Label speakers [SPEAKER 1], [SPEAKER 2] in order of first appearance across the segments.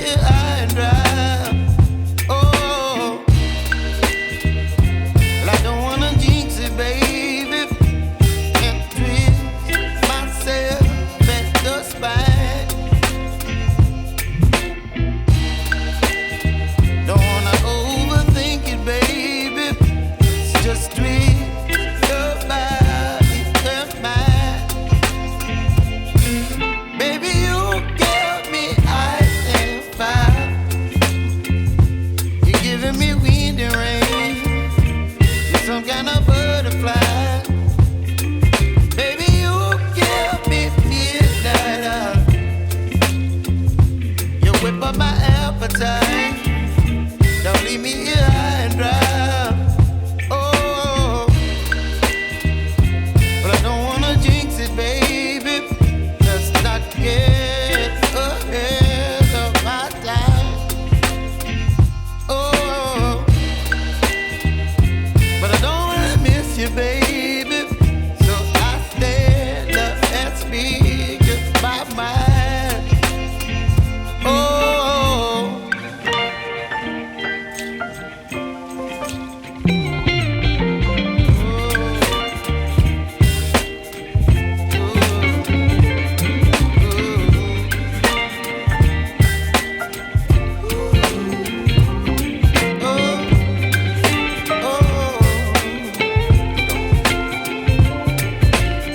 [SPEAKER 1] here high and dry. Oh, well, I don't wanna jinx it, baby, and twist myself at the spine. Don't wanna overthink it, baby. It's just twist your body and mine. Baby, you give me ice and fire. You're giving me wind and rain. You're some kind of butterfly. Baby, you give me midnight. You whip up my appetite. Don't leave me here high and dry. Oh, but I don't wanna jinx it, baby. Let's not get ahead of my time. Oh, but I don't wanna miss you, baby. So I stand up and speak my mind. Oh.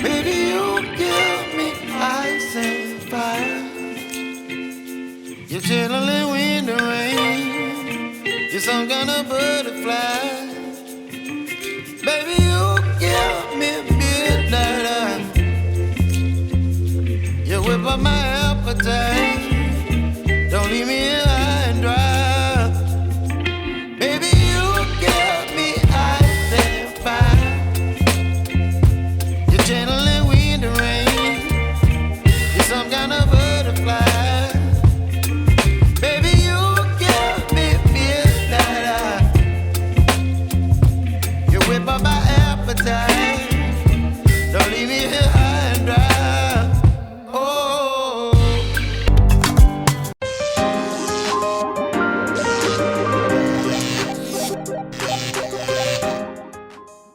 [SPEAKER 1] Baby, you give me ice and fire. You're chilling wind and rain. You're some kind of butterfly. Baby, you give me midnight. You whip up my appetite.